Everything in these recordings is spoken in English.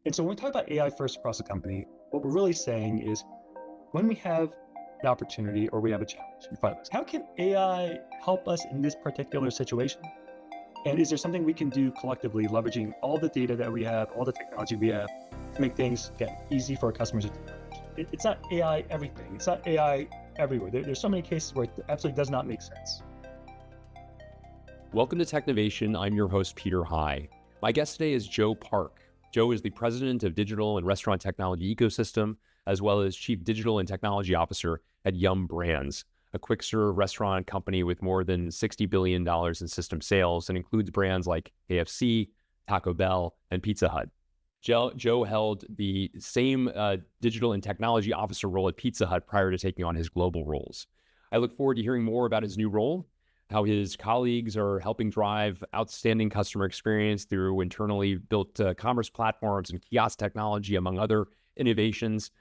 And so when we talk about AI first across the company, what we're really saying is when we have an opportunity or we have a challenge in front of us, how can AI help us in this particular situation? And is there something we can do collectively, leveraging all the data that we have, all the technology we have, to make things easy for our customers? It's not AI everything. It's not AI everywhere. There's so many cases where it absolutely does not make sense. Welcome to Technovation. I'm your host, Peter High. My guest today is Joe Park. Joe is the president of Digital and Restaurant Technology Ecosystem, as well as Chief Digital and Technology Officer at Yum Brands, a quick-serve restaurant company with more than $60 billion in system sales and includes brands like KFC, Taco Bell, and Pizza Hut. Joe held the same digital and technology officer role at Pizza Hut prior to taking on his global roles. I look forward to hearing more about his new role, how his colleagues are helping drive outstanding customer experience through internally built commerce platforms and kiosk technology, among other innovations,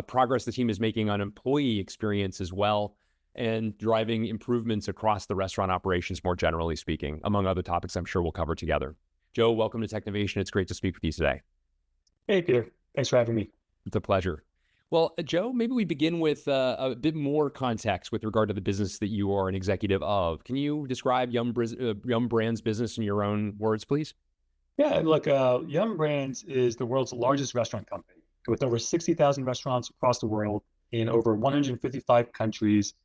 progress the team is making on employee experience as well, and driving improvements across the restaurant operations more generally speaking, among other topics I'm sure we'll cover together. Joe, welcome to Technovation. It's great to speak with you today. Hey, Peter. Thanks for having me. It's a pleasure. Well, Joe, maybe we begin with a bit more context with regard to the business that you are an executive of. Can you describe Yum Brands business in your own words, please? Yeah, look, Yum Brands is the world's largest restaurant company with over 60,000 restaurants across the world in over 155 countries.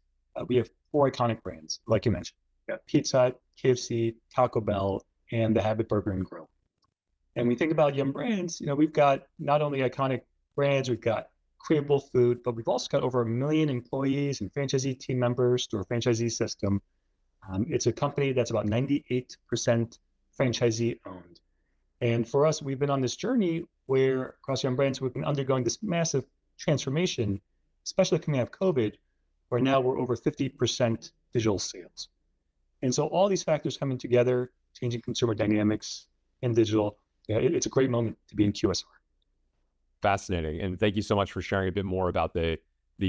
We have four iconic brands, like you mentioned. We got Pizza Hut, KFC, Taco Bell, and the Habit Burger and Grill. And when we think about Yum Brands, we've got not only iconic brands, we've got craveable food, but we've also got over 1 million employees and franchisee team members through our franchisee system. It's a company that's about 98% franchisee owned. And for us, we've been on this journey where across Yum Brands, we've been undergoing this massive transformation, especially coming out of COVID, where now we're over 50% digital sales. And so all these factors coming together, changing consumer dynamics in digital, it's a great moment to be in QSR. Fascinating. And thank you so much for sharing a bit more about the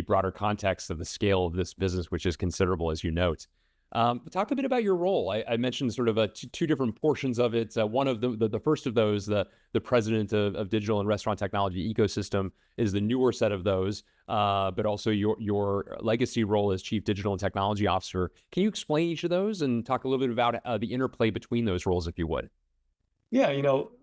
broader context of the scale of this business, which is considerable, as you note. Talk a bit about your role. I mentioned sort of two different portions of it. One of the first of those, the president of Digital and Restaurant Technology Ecosystem, is the newer set of those, but also your legacy role as Chief Digital and Technology Officer. Can you explain each of those and talk a little bit about the interplay between those roles, if you would? Yeah,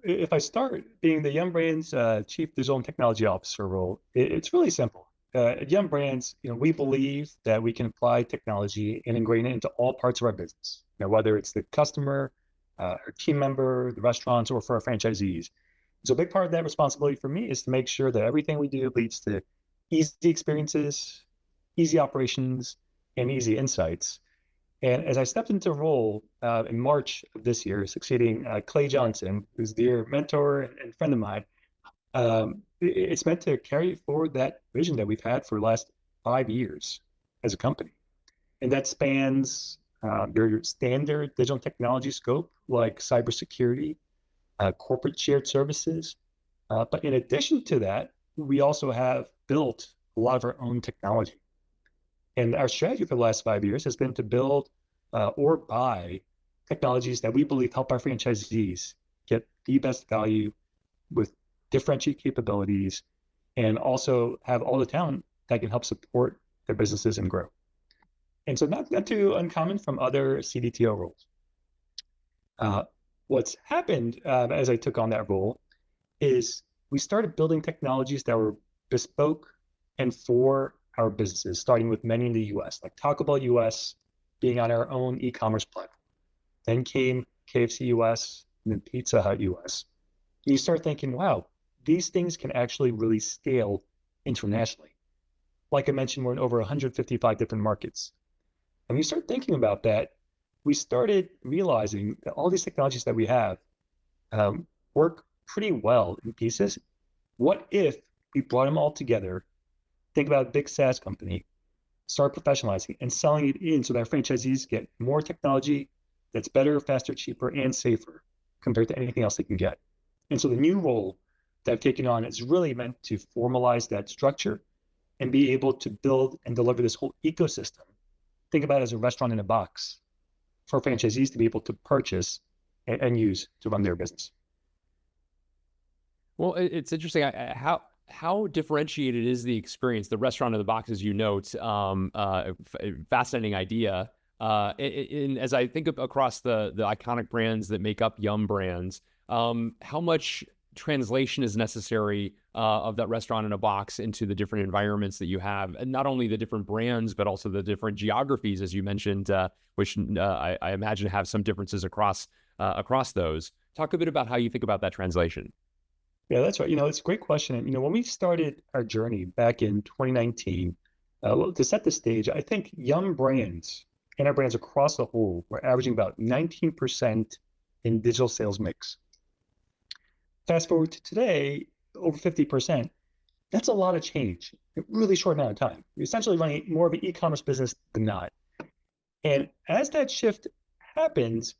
if I start being the Yum Brands Chief Digital and Technology Officer role, it's really simple. At Yum Brands, we believe that we can apply technology and ingrain it into all parts of our business, whether it's the customer, our team member, the restaurants, or for our franchisees. So a big part of that responsibility for me is to make sure that everything we do leads to easy experiences, easy operations, and easy insights. And as I stepped into the role in March of this year, succeeding Clay Johnson, who's a dear mentor and friend of mine, it's meant to carry forward that vision that we've had for the last 5 years as a company. And that spans your standard digital technology scope, like cybersecurity, corporate shared services. But in addition to that, we also have built a lot of our own technology. And our strategy for the last 5 years has been to build or buy technologies that we believe help our franchisees get the best value with differentiated capabilities and also have all the talent that can help support their businesses and grow. And so not too uncommon from other CDTO roles. What's happened as I took on that role is we started building technologies that were bespoke and for our businesses, starting with many in the US, like Taco Bell US being on our own e-commerce platform. Then came KFC US and then Pizza Hut US. And you start thinking, wow, these things can actually really scale internationally. Like I mentioned, we're in over 155 different markets. And we start thinking about that, we started realizing that all these technologies that we have work pretty well in pieces. What if we brought them all together? Think about a big SaaS company, start professionalizing and selling it in so that franchisees get more technology that's better, faster, cheaper, and safer compared to anything else they can get. And so the new role that I've taken on is really meant to formalize that structure and be able to build and deliver this whole ecosystem. Think about it as a restaurant in a box for franchisees to be able to purchase and use to run their business. Well, it's interesting. How differentiated is the experience? The restaurant in the box, as you note, fascinating idea. As I think of across the iconic brands that make up Yum Brands, how much translation is necessary of that restaurant in a box into the different environments that you have, and not only the different brands, but also the different geographies, as you mentioned, which I imagine have some differences across those. Talk a bit about how you think about that translation. Yeah, that's right. It's a great question. And, when we started our journey back in 2019, well, to set the stage, I think Yum Brands and our brands across the whole were averaging about 19% in digital sales mix. Fast forward to today, over 50%. That's a lot of change in a really short amount of time. You're essentially running more of an e-commerce business than not. And as that shift happens,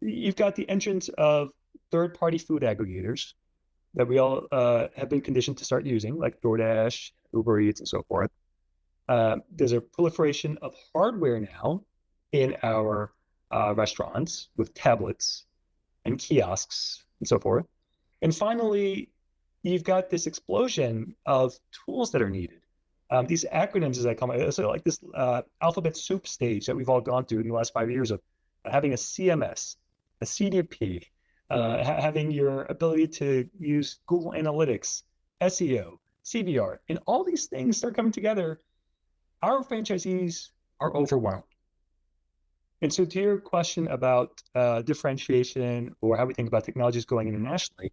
you've got the entrance of third-party food aggregators that we all have been conditioned to start using, like DoorDash, Uber Eats, and so forth. There's a proliferation of hardware now in our restaurants with tablets and kiosks and so forth. And finally, you've got this explosion of tools that are needed. These acronyms, as I call them, so like this alphabet soup stage that we've all gone through in the last 5 years of having a CMS, a CDP, having your ability to use Google Analytics, SEO, CBR, and all these things start coming together. Our franchisees are overwhelmed. And so to your question about differentiation or how we think about technologies going internationally,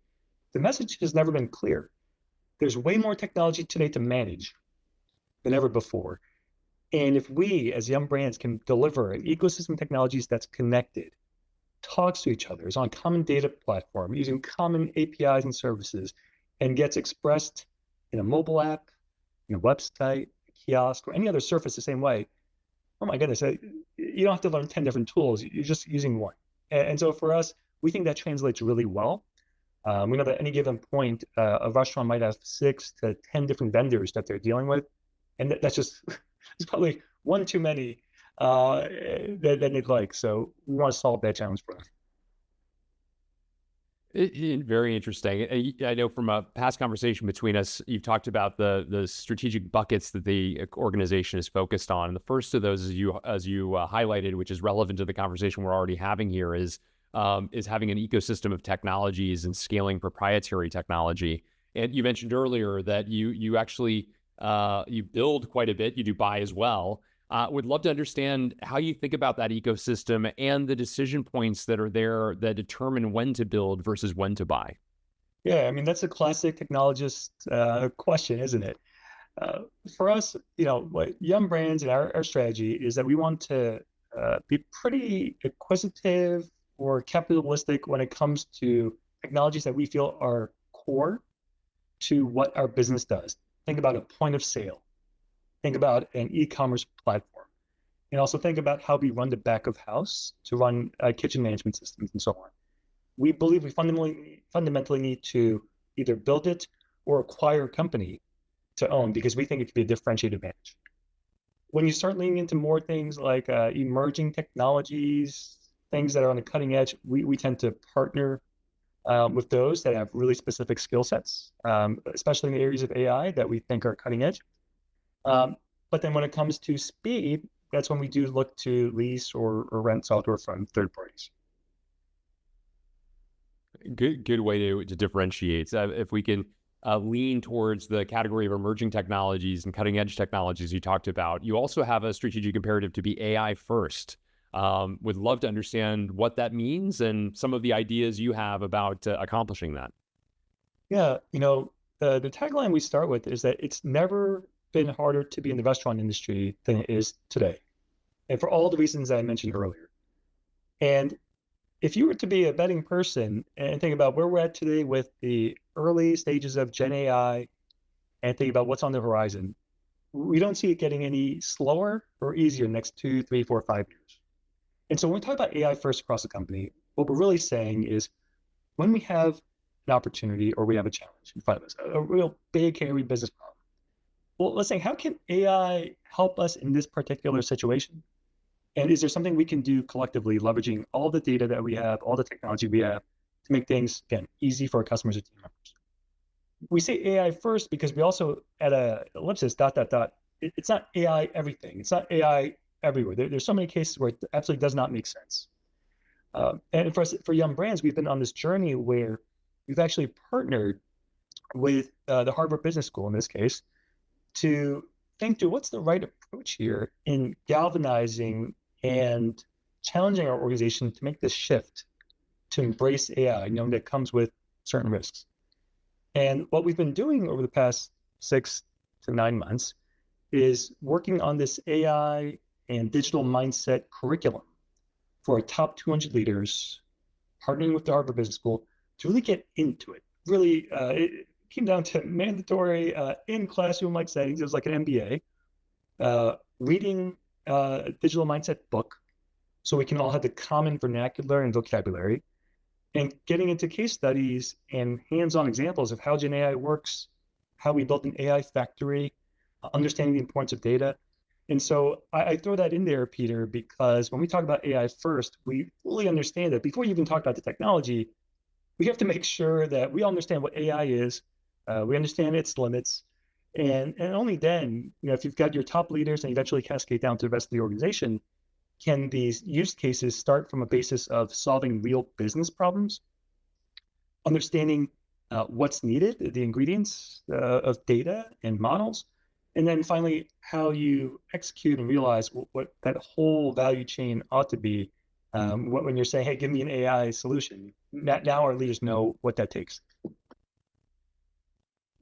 the message has never been clear. There's way more technology today to manage than ever before. And if we, as Yum Brands, can deliver an ecosystem of technologies that's connected, talks to each other, is on a common data platform, using common APIs and services, and gets expressed in a mobile app, in a website, a kiosk, or any other surface the same way, oh my goodness, you don't have to learn 10 different tools. You're just using one. And so for us, we think that translates really well. We know that at any given point, a restaurant might have 6 to 10 different vendors that they're dealing with. And that's just, it's probably one too many that they'd like. So we want to solve that challenge for them. Very interesting. I know from a past conversation between us, you've talked about the strategic buckets that the organization is focused on. And the first of those, as you highlighted, which is relevant to the conversation we're already having here, is having an ecosystem of technologies and scaling proprietary technology. And you mentioned earlier that you actually you build quite a bit. You do buy as well. Would love to understand how you think about that ecosystem and the decision points that are there that determine when to build versus when to buy. Yeah, I mean, that's a classic technologist question, isn't it? For us, what Yum Brands and our strategy is that we want to be pretty acquisitive or capitalistic when it comes to technologies that we feel are core to what our business does. Think about a point of sale. Think about an e-commerce platform, and also think about how we run the back of house to run kitchen management systems and so on. We believe we fundamentally need to either build it or acquire a company to own, because we think it could be a differentiated advantage. When you start leaning into more things like emerging technologies, things that are on the cutting edge, we tend to partner with those that have really specific skill sets, especially in the areas of AI that we think are cutting edge. But then when it comes to speed, that's when we do look to lease or rent software from third parties. Good way to differentiate. If we can lean towards the category of emerging technologies and cutting edge technologies you talked about, you also have a strategic imperative to be AI first. Would love to understand what that means and some of the ideas you have about accomplishing that. Yeah, the tagline we start with is that it's never been harder to be in the restaurant industry than it is today, and for all the reasons I mentioned earlier. And if you were to be a betting person and think about where we're at today with the early stages of Gen AI and think about what's on the horizon, we don't see it getting any slower or easier next 2, 3, 4, 5 years. And so when we talk about AI first across the company, what we're really saying is when we have an opportunity or we have a challenge in front of us, a real big, hairy business problem, well, let's say, how can AI help us in this particular situation? And is there something we can do collectively, leveraging all the data that we have, all the technology we have, to make things, again, easy for our customers and team members? we say AI first because we also add a ellipsis, dot, dot, dot. It's not AI everything. It's not AI everywhere. There's so many cases where it absolutely does not make sense. And for us, for Young Brands, we've been on this journey where we've actually partnered with the Harvard Business School, in this case, to think through what's the right approach here in galvanizing and challenging our organization to make this shift to embrace AI, knowing that comes with certain risks. And what we've been doing over the past 6 to 9 months is working on this AI and digital mindset curriculum for our top 200 leaders, partnering with the Harvard Business School to really get into it. Really, it came down to mandatory in classroom-like settings. It was like an MBA, reading a digital mindset book so we can all have the common vernacular and vocabulary, and getting into case studies and hands-on examples of how Gen AI works, how we built an AI factory, understanding the importance of data. And so I throw that in there, Peter, because when we talk about AI first, we fully understand that before you even talk about the technology, we have to make sure that we understand what AI is, we understand its limits, and only then, if you've got your top leaders and eventually cascade down to the rest of the organization, can these use cases start from a basis of solving real business problems, understanding what's needed, the ingredients of data and models, and then finally how you execute and realize what that whole value chain ought to be when you're saying, hey, give me an AI solution. Now our leaders know what that takes.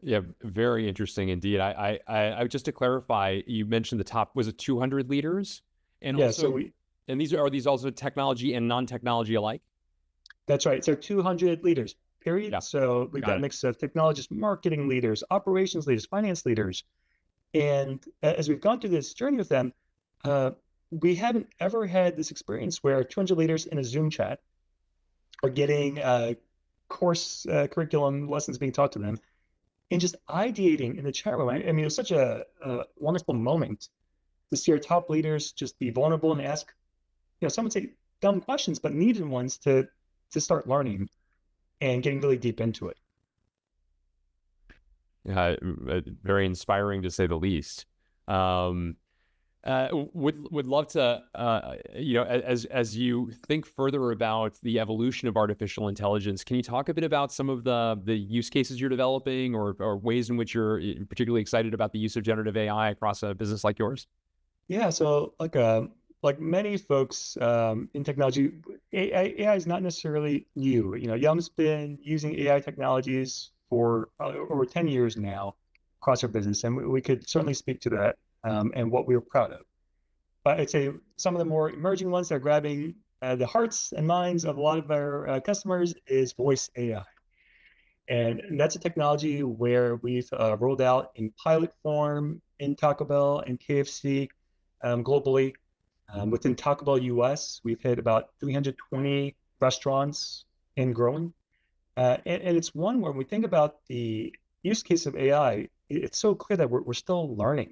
Yeah, very interesting indeed. I just to clarify, you mentioned the top, was it 200 leaders? And Yeah, also, so and are these also technology and non-technology alike? that's right. So 200 leaders, period. Yeah, So we've got a mix of technologists, marketing leaders, operations leaders, finance leaders. And as we've gone through this journey with them, we haven't ever had this experience where 200 leaders in a Zoom chat are getting course curriculum lessons being taught to them and just ideating in the chat room. I mean, it was such a wonderful moment to see our top leaders just be vulnerable and ask, some would say dumb questions, but needed ones to start learning and getting really deep into it. Very inspiring to say the least. Would love to, as you think further about the evolution of artificial intelligence, can you talk a bit about some of the use cases you're developing or ways in which you're particularly excited about the use of generative AI across a business like yours? Yeah, so like many folks in technology, AI is not necessarily new. Yum's been using AI technologies for over 10 years now across our business, and we could certainly speak to that and what we were proud of. But I'd say some of the more emerging ones that are grabbing the hearts and minds of a lot of our customers is voice AI. And that's a technology where we've rolled out in pilot form in Taco Bell and KFC globally. Within Taco Bell US, we've hit about 320 restaurants and growing. And it's one where we think about the use case of AI, it's so clear that we're still learning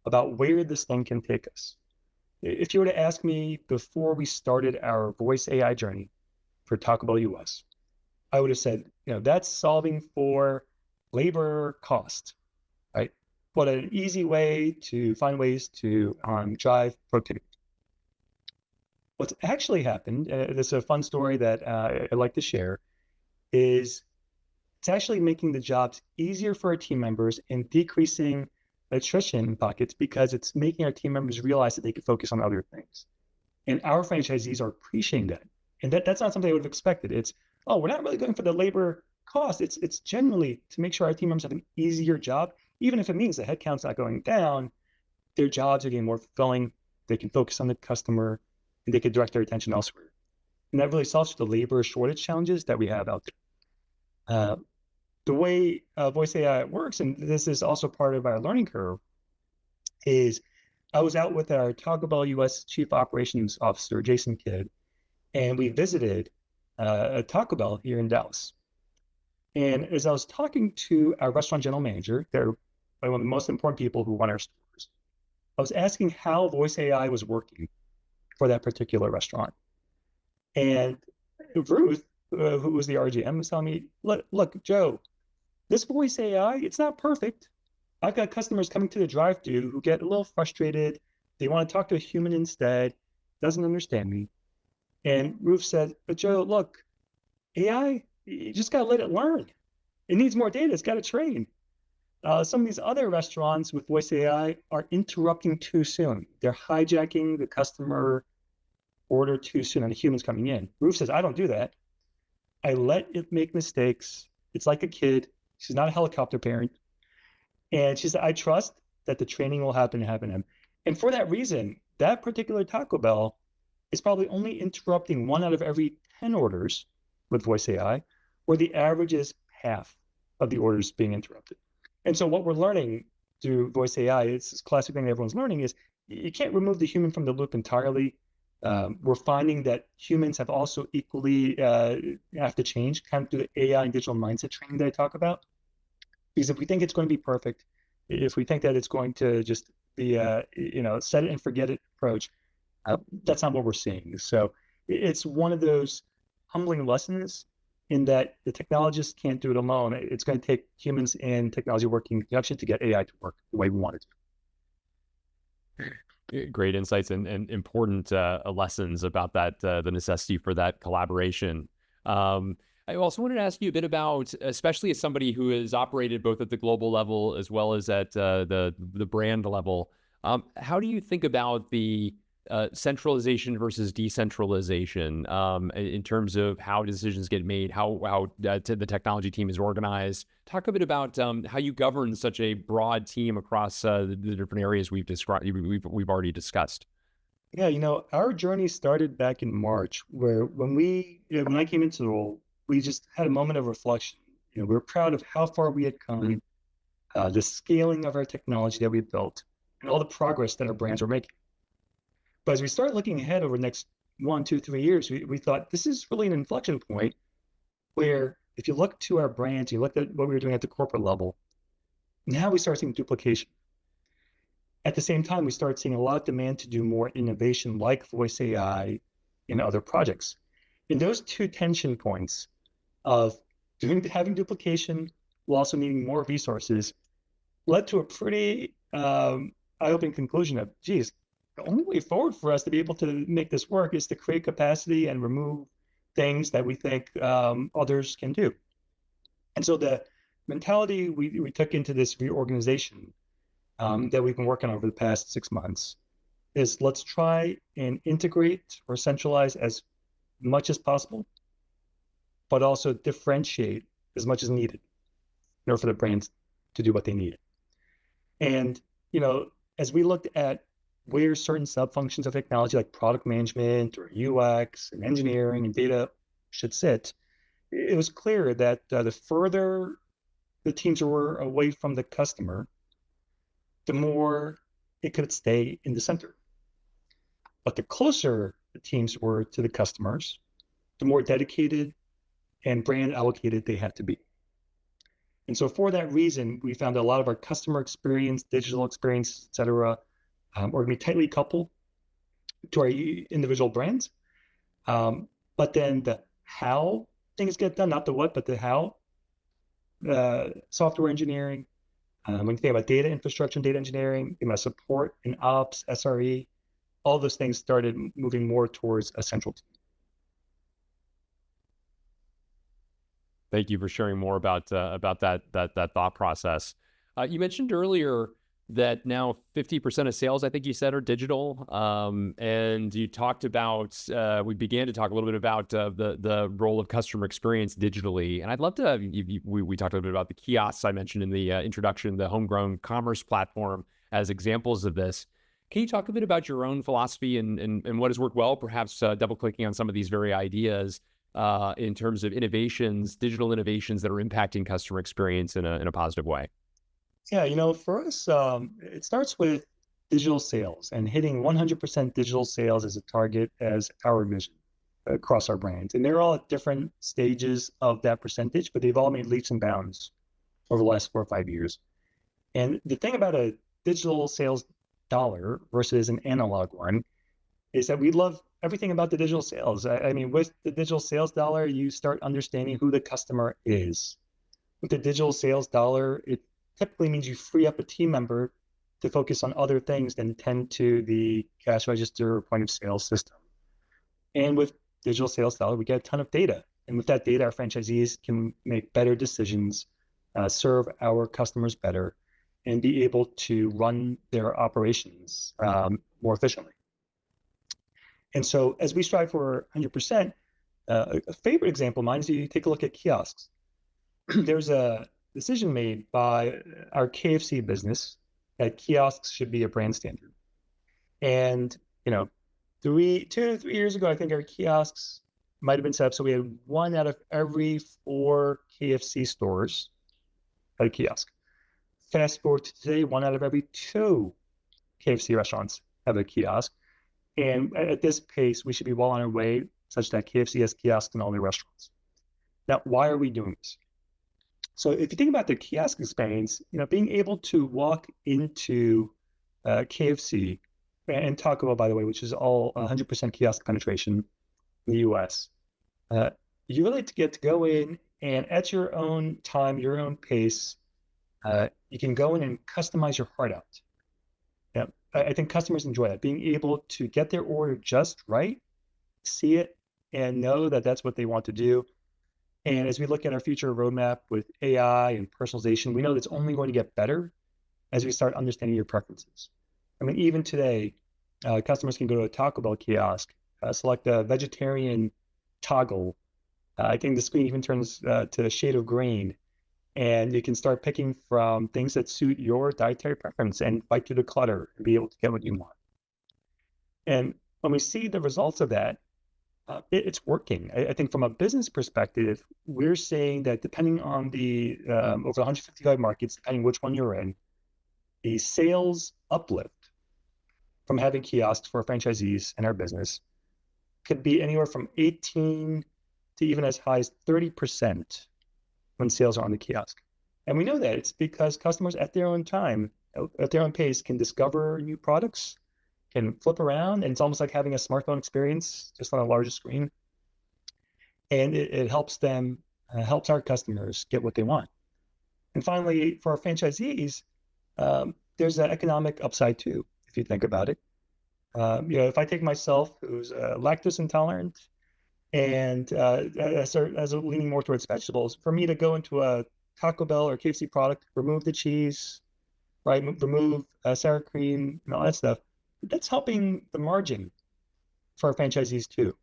about where this thing can take us. If you were to ask me before we started our voice AI journey for Taco Bell US, I would have said, that's solving for labor cost, right? But an easy way to find ways to drive productivity. What's actually happened, this is a fun story that I'd like to share, is it's actually making the jobs easier for our team members and decreasing attrition buckets because it's making our team members realize that they can focus on other things. And our franchisees are appreciating that. And that's not something I would have expected. It's, we're not really going for the labor cost. It's generally to make sure our team members have an easier job, even if it means the headcount's not going down, their jobs are getting more fulfilling, they can focus on the customer, and they can direct their attention elsewhere. And that really solves the labor shortage challenges that we have out there. The way voice AI works, and this is also part of our learning curve, is I was out with our Taco Bell US Chief Operations Officer, Jason Kidd, and we visited a Taco Bell here in Dallas. And as I was talking to our restaurant general manager, they're one of the most important people who run our stores, I was asking how voice AI was working for that particular restaurant. And Ruth, who was the RGM, was telling me, look, Joe, This voice AI, it's not perfect. I've got customers coming to the drive-thru who get a little frustrated. They want to talk to a human instead, doesn't understand me. And Ruth said, but Joe, look, AI, you just got to let it learn. It needs more data. It's got to train. Some of these other restaurants with voice AI are interrupting too soon. They're hijacking the customer order too soon and the humans coming in. Ruth says, I don't do that. I let it make mistakes. It's like a kid. She's not a helicopter parent. And she said, I trust that the training will happen. And for that reason, that particular Taco Bell is probably only interrupting 1 out of every 10 orders with voice AI, where the average is half of the orders being interrupted. And so what we're learning through voice AI, it's this classic thing everyone's learning, is you can't remove the human from the loop entirely. We're finding that humans have also equally have to change, kind of through the AI and digital mindset training that I talk about. Because if we think it's going to be perfect, if we think that it's going to just be set it and forget it approach, that's not what we're seeing. So it's one of those humbling lessons in that the technologists can't do it alone. It's going to take humans and technology working in conjunction to get AI to work the way we want it to. Great insights and important lessons about that, the necessity for that collaboration. I also wanted to ask you a bit about, especially as somebody who has operated both at the global level as well as at the brand level, how do you think about the centralization versus decentralization in terms of how decisions get made, how the technology team is organized? Talk a bit about how you govern such a broad team across the different areas we've described, we've already discussed. Yeah, our journey started back in March, where when I came into the role, we just had a moment of reflection. We were proud of how far we had come, the scaling of our technology that we built, and all the progress that our brands were making. But as we start looking ahead over the next 1, 2, 3 years, we thought this is really an inflection point where if you look to our brands, you look at what we were doing at the corporate level, now we start seeing duplication. At the same time, we start seeing a lot of demand to do more innovation like voice AI in other projects. And those two tension points of having duplication while also needing more resources led to a pretty eye-opening conclusion of, geez, the only way forward for us to be able to make this work is to create capacity and remove things that we think others can do. And so the mentality we took into this reorganization that we've been working on over the past 6 months is let's try and integrate or centralize as much as possible, but also differentiate as much as needed in order for the brands to do what they need. And, as we looked at where certain sub-functions of technology like product management or UX and engineering and data should sit, it was clear that the further the teams were away from the customer, the more it could stay in the center. But the closer the teams were to the customers, the more dedicated and brand allocated they had to be. And so for that reason, we found that a lot of our customer experience, digital experience, et cetera, are going to be tightly coupled to our individual brands. But then the how things get done, not the what, but the how, software engineering, when you think about data infrastructure and data engineering, you must support and ops, SRE, all those things started moving more towards a central team. Thank you for sharing more about that thought process. You mentioned earlier that now 50% of sales, I think you said, are digital. And you talked about, we began to talk a little bit about the role of customer experience digitally. And I'd love to, we talked a little bit about the kiosks I mentioned in the introduction, the homegrown commerce platform as examples of this. Can you talk a bit about your own philosophy and what has worked well, perhaps double clicking on some of these very ideas in terms of innovations, digital innovations that are impacting customer experience in a positive way? Yeah, for us, it starts with digital sales and hitting 100% digital sales as a target as our vision across our brands. And they're all at different stages of that percentage, but they've all made leaps and bounds over the last 4 or 5 years. And the thing about a digital sales dollar versus an analog one is that we love everything about the digital sales. I mean, with the digital sales dollar, you start understanding who the customer is. with the digital sales dollar, it typically means you free up a team member to focus on other things than tend to the cash register or point of sale system. And with digital sales dollar, we get a ton of data. And with that data, our franchisees can make better decisions, serve our customers better, and be able to run their operations more efficiently. And so as we strive for 100%, a favorite example of mine is you take a look at kiosks. There's a decision made by our KFC business that kiosks should be a brand standard. And, 2 to 3 years ago, I think our kiosks might have been set up so we had 1 out of every 4 KFC stores had a kiosk. Fast forward to today, 1 out of every 2 KFC restaurants have a kiosk. And at this pace, we should be well on our way such that KFC has kiosks in all their restaurants. Now, why are we doing this? So if you think about the kiosk experience, being able to walk into KFC and Taco Bell, by the way, which is all 100% kiosk penetration in the US, you really get to go in and at your own time, your own pace, you can go in and customize your heart out. Yeah, I think customers enjoy that, being able to get their order just right, see it, and know that that's what they want to do. And as we look at our future roadmap with AI and personalization, we know that's only going to get better as we start understanding your preferences. I mean, even today, customers can go to a Taco Bell kiosk, select a vegetarian toggle. I think the screen even turns to a shade of green, and you can start picking from things that suit your dietary preference and fight through the clutter and be able to get what you want. And when we see the results of that, it's working. I think from a business perspective, we're seeing that depending on the over 155 markets, depending which one you're in, the sales uplift from having kiosks for franchisees in our business could be anywhere from 18 to even as high as 30% when sales are on the kiosk. And we know that it's because customers at their own time, at their own pace, can discover new products, can flip around, and it's almost like having a smartphone experience just on a larger screen. And it helps them, helps our customers get what they want. And finally, for our franchisees, there's an economic upside too, if you think about it. If I take myself, who's lactose intolerant and as leaning more towards vegetables, for me to go into a Taco Bell or KFC product, remove the cheese, right, remove sour cream and all that stuff, that's helping the margin for our franchisees too,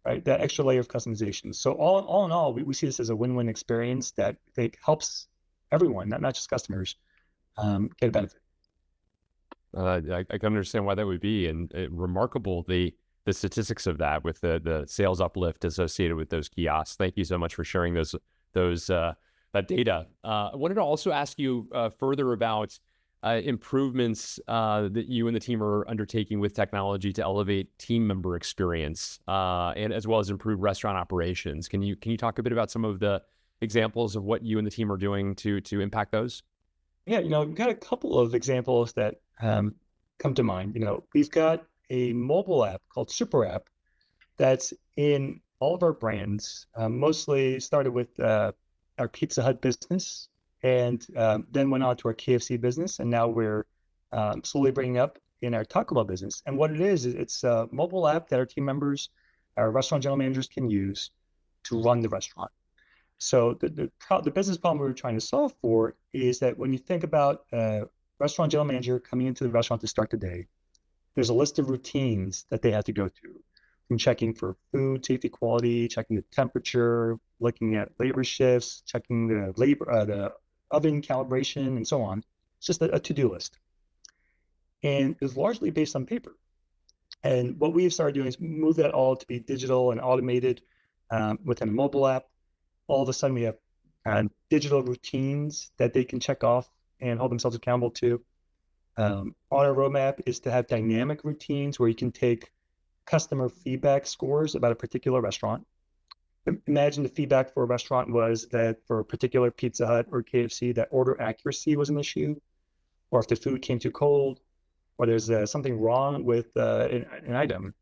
right? That extra layer of customization. So all in all, we see this as a win-win experience that I think helps everyone, not just customers, get a benefit. I can understand why that would be, and remarkable the statistics of that with the sales uplift associated with those kiosks. Thank you so much for sharing that data. I wanted to also ask you further about improvements that you and the team are undertaking with technology to elevate team member experience and as well as improve restaurant operations. Can you talk a bit about some of the examples of what you and the team are doing to impact those? Yeah, we've got a couple of examples that come to mind. We've got a mobile app called Super App that's in all of our brands, mostly started with our Pizza Hut business and then went on to our KFC business. And now we're slowly bringing up in our Taco Bell business. And what it is, it's a mobile app that our team members, our restaurant general managers can use to run the restaurant. So the business problem we were trying to solve for is that when you think about a restaurant general manager coming into the restaurant to start the day, there's a list of routines that they have to go through, from checking for food safety quality, checking the temperature, looking at labor shifts, checking the oven calibration, and so on. It's just a to-do list. And it's largely based on paper. And what we've started doing is move that all to be digital and automated within a mobile app. All of a sudden, we have digital routines that they can check off and hold themselves accountable to. On our roadmap is to have dynamic routines where you can take customer feedback scores about a particular restaurant. Imagine the feedback for a restaurant was that for a particular Pizza Hut or KFC, that order accuracy was an issue, or if the food came too cold, or there's something wrong with an item.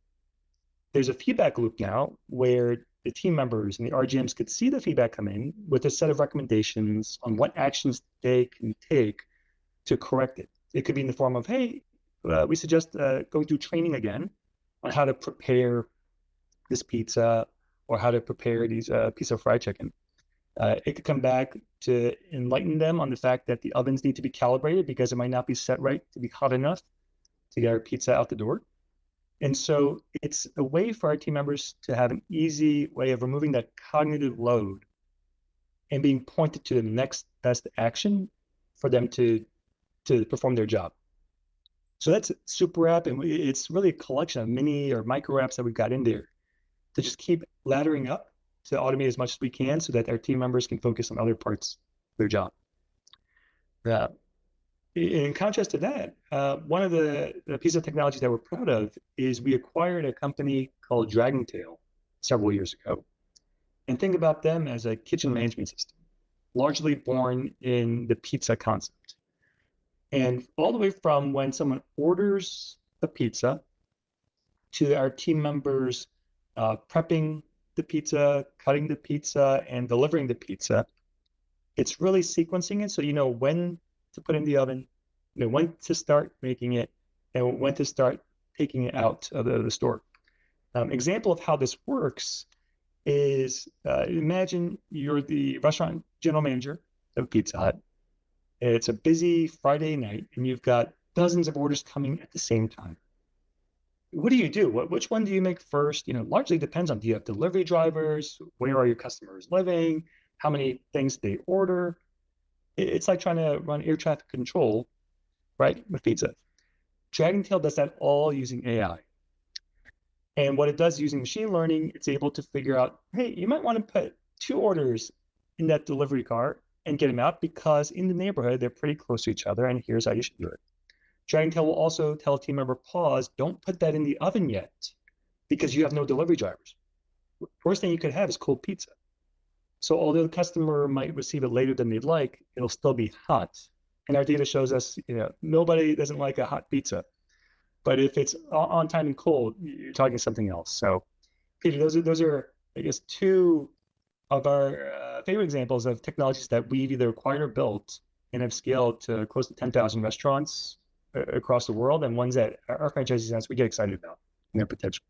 There's a feedback loop now where the team members and the RGMs could see the feedback come in with a set of recommendations on what actions they can take to correct it. It could be in the form of, hey, we suggest going through training again on how to prepare this pizza or how to prepare these piece of fried chicken. It could come back to enlighten them on the fact that the ovens need to be calibrated because it might not be set right to be hot enough to get our pizza out the door. And so it's a way for our team members to have an easy way of removing that cognitive load and being pointed to the next best action for them to perform their job. So that's Super App, and it's really a collection of mini or micro apps that we've got in there to just keep laddering up to automate as much as we can so that our team members can focus on other parts of their job. In contrast to that, one of the pieces of technology that we're proud of is we acquired a company called Dragontail several years ago. And think about them as a kitchen management system, largely born in the pizza concept. And all the way from when someone orders a pizza to our team members prepping the pizza, cutting the pizza, and delivering the pizza, it's really sequencing it so you know when to put in the oven, you know when to start making it, and when to start taking it out of the store. Example of how this works is imagine you're the restaurant general manager of Pizza Hut. It's a busy Friday night, and you've got dozens of orders coming at the same time. What do you do? Which one do you make first? Largely depends on, do you have delivery drivers? Where are your customers living? How many things they order? It's like trying to run air traffic control, right, with pizza. Dragontail does that all using AI. And what it does using machine learning, it's able to figure out, hey, you might want to put 2 orders in that delivery car and get them out because in the neighborhood, they're pretty close to each other, and here's how you should do it. Dragontail will also tell a team member, pause, don't put that in the oven yet because you have no delivery drivers. Worst thing you could have is cold pizza. So although the customer might receive it later than they'd like, it'll still be hot. And our data shows us, nobody doesn't like a hot pizza. But if it's on time and cold, you're talking something else. So, Peter, those are, I guess, 2 of our favorite examples of technologies that we've either acquired or built and have scaled to close to 10,000 restaurants across the world, and ones that our franchisees we get excited about and their potential.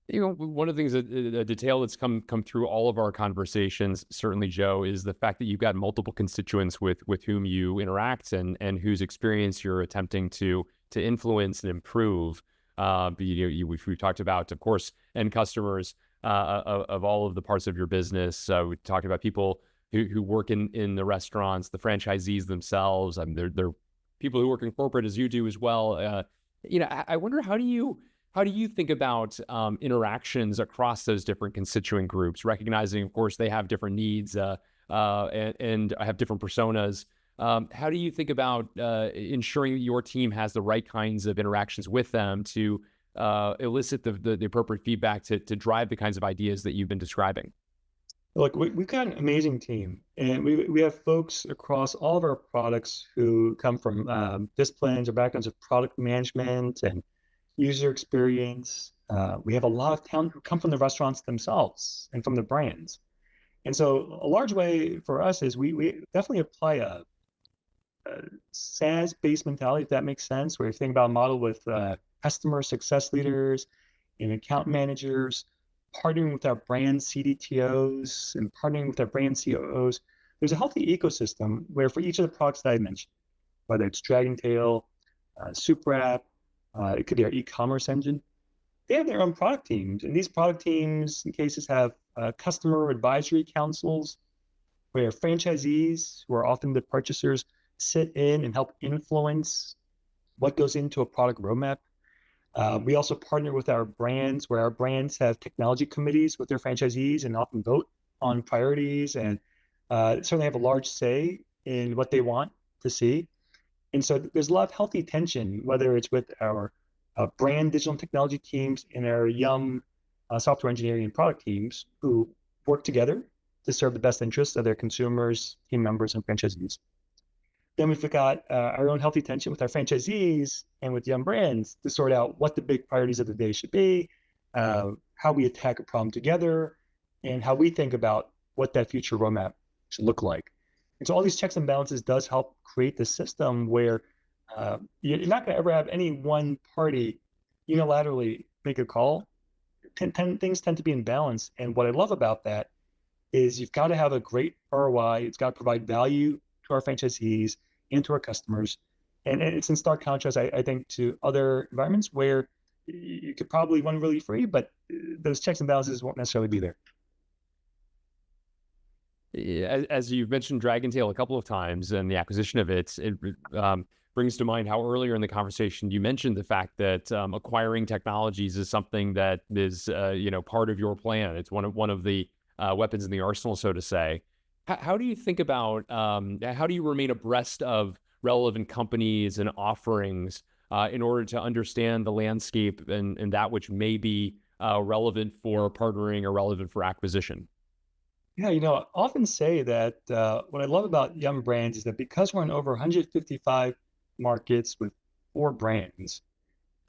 One of the things, a detail that's come through all of our conversations, certainly, Joe, is the fact that you've got multiple constituents with whom you interact and whose experience you're attempting to influence and improve. We've talked about, of course, end customers of all of the parts of your business. We talked about people who work in the restaurants, the franchisees themselves. They're people who work in corporate as you do as well. I wonder, how do you think about interactions across those different constituent groups, recognizing, of course, they have different needs and have different personas. How do you think about ensuring that your team has the right kinds of interactions with them to elicit the appropriate feedback to drive the kinds of ideas that you've been describing? Look, we've got an amazing team, and we have folks across all of our products who come from disciplines or backgrounds of product management and user experience. We have a lot of talent who come from the restaurants themselves and from the brands. And so a large way for us is we definitely apply a SaaS-based mentality, if that makes sense, where you think about a model with customer success leaders and account managers, partnering with our brand CDTOs and partnering with our brand COOs. There's a healthy ecosystem where for each of the products that I mentioned, whether it's Dragontail, Super App, it could be our e-commerce engine, they have their own product teams. And these product teams, in cases, have customer advisory councils where franchisees, who are often the purchasers, sit in and help influence what goes into a product roadmap. We also partner with our brands, where our brands have technology committees with their franchisees and often vote on priorities and certainly have a large say in what they want to see. And so there's a lot of healthy tension, whether it's with our brand digital technology teams and our Yum software engineering and product teams who work together to serve the best interests of their consumers, team members, and franchisees. Then we've got our own healthy tension with our franchisees and with Yum Brands to sort out what the big priorities of the day should be, how we attack a problem together and how we think about what that future roadmap should look like. And so all these checks and balances does help create the system where you're not going to ever have any one party unilaterally make a call. Things tend to be in balance. And what I love about that is you've got to have a great ROI. It's got to provide value to our franchisees and to our customers. And it's in stark contrast, I think, to other environments where you could probably run really free, but those checks and balances won't necessarily be there. As you've mentioned Dragontail a couple of times and the acquisition of it brings to mind how earlier in the conversation you mentioned the fact that acquiring technologies is something that is part of your plan. It's one of the weapons in the arsenal, so to say. How do you think about how do you remain abreast of relevant companies and offerings in order to understand the landscape and that which may be relevant for partnering or relevant for acquisition? Yeah, I often say that what I love about Yum Brands is that because we're in over 155 markets with 4 brands,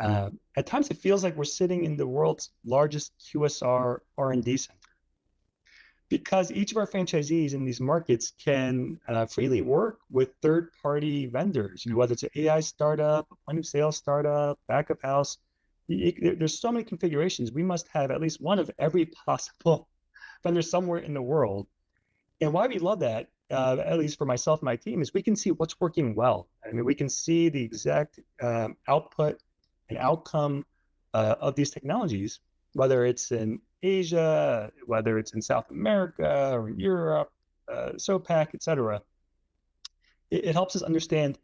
at times it feels like we're sitting in the world's largest QSR R&D center. Because each of our franchisees in these markets can freely work with third-party vendors, whether it's an AI startup, a point of sale startup, backup house. There's so many configurations. We must have at least one of every possible vendor somewhere in the world. And why we love that, at least for myself and my team, is we can see what's working well. I mean, we can see the exact output and outcome of these technologies, whether it's in Asia, whether it's in South America or in Europe, SOPAC, et cetera. It helps us understand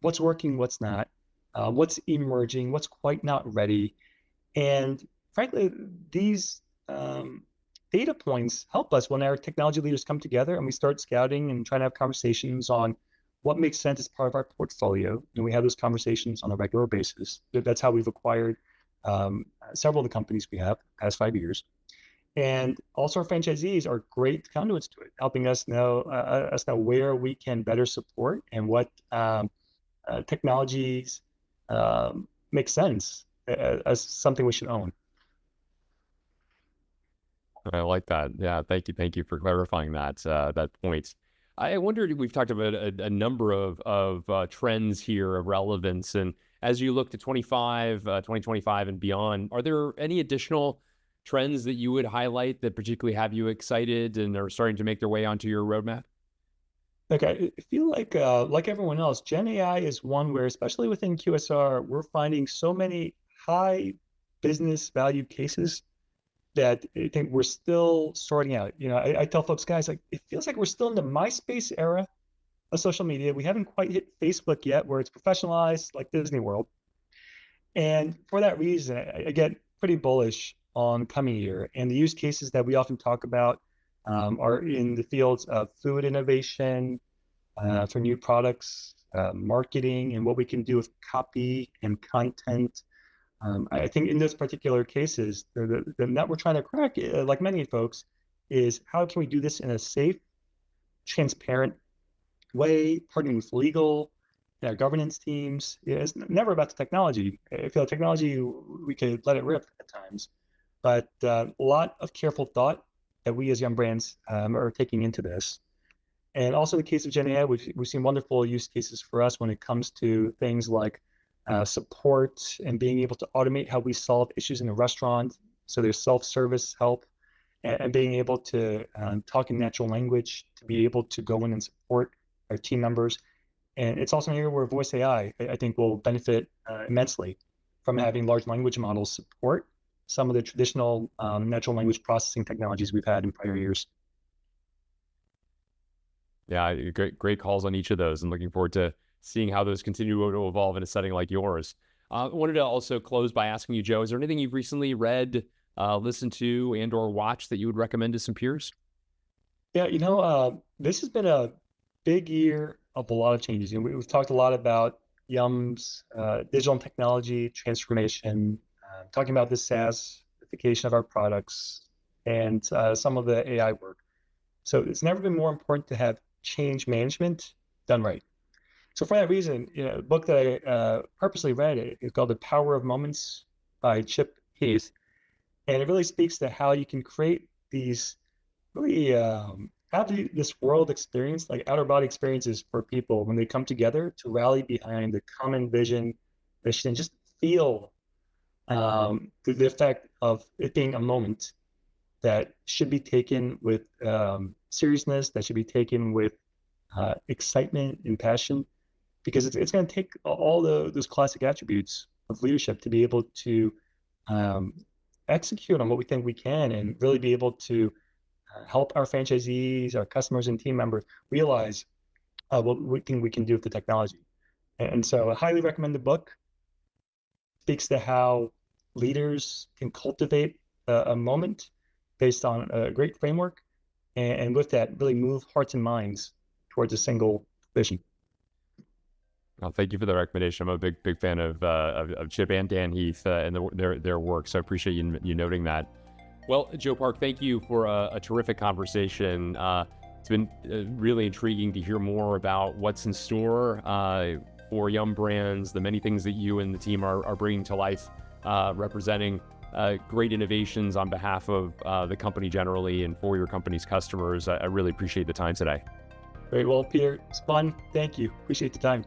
what's working, what's not, what's emerging, what's quite not ready. And frankly, these data points help us when our technology leaders come together and we start scouting and trying to have conversations on what makes sense as part of our portfolio. And we have those conversations on a regular basis. That's how we've acquired several of the companies we have the past 5 years. And also our franchisees are great conduits to it, helping us know where we can better support and what technologies make sense as something we should own. I like that. Yeah, thank you for clarifying that point. I wondered, we've talked about a number of trends here of relevance, and as you look to 2025 and beyond, are there any additional trends that you would highlight that particularly have you excited and are starting to make their way onto your roadmap? Okay, I feel like everyone else, Gen AI is one where, especially within QSR, we're finding so many high business value cases that I think we're still sorting out. I tell folks, guys, like it feels like we're still in the MySpace era of social media. We haven't quite hit Facebook yet, where it's professionalized like Disney World. And for that reason, I get pretty bullish on coming year. And the use cases that we often talk about are in the fields of food innovation for new products, marketing, and what we can do with copy and content. I think in those particular cases, the nut we're trying to crack, like many folks, is how can we do this in a safe, transparent way, partnering with legal, governance teams. It's never about the technology. I feel like technology, we could let it rip at times, but a lot of careful thought that we as Yum Brands are taking into this. And also the case of Gen AI, we've seen wonderful use cases for us when it comes to things like support and being able to automate how we solve issues in a restaurant. So there's self-service help and being able to talk in natural language to be able to go in and support our team members. And it's also an area where voice AI, I think, will benefit immensely from having large language models support some of the traditional natural language processing technologies we've had in prior years. Yeah, great calls on each of those, and looking forward to seeing how those continue to evolve in a setting like yours. I wanted to also close by asking you, Joe, is there anything you've recently read, listened to, and or watched that you would recommend to some peers? Yeah, this has been a big year of a lot of changes. We've talked a lot about Yum's digital and technology transformation, talking about the SaaSification of our products, and some of the AI work. So it's never been more important to have change management done right. So for that reason, a book that I purposely read is called The Power of Moments by Chip Heath. And it really speaks to how you can create these really have this world experience, like outer body experiences for people when they come together to rally behind the common vision, mission, just feel the effect of it being a moment that should be taken with seriousness, that should be taken with excitement and passion, because it's going to take all those classic attributes of leadership to be able to um, execute on what we think we can and really be able to help our franchisees, our customers, and team members realize what we think we can do with the technology. And so I highly recommend the book. It speaks to how leaders can cultivate a moment based on a great framework, and with that, really move hearts and minds towards a single vision. Well, thank you for the recommendation. I'm a big fan of Chip and Dan Heath and their work, so I appreciate you noting that. Well, Joe Park, thank you for a terrific conversation. It's been really intriguing to hear more about what's in store for Yum Brands, the many things that you and the team are bringing to life, representing great innovations on behalf of the company generally and for your company's customers. I really appreciate the time today. Great. Well, Peter, it's fun. Thank you. Appreciate the time.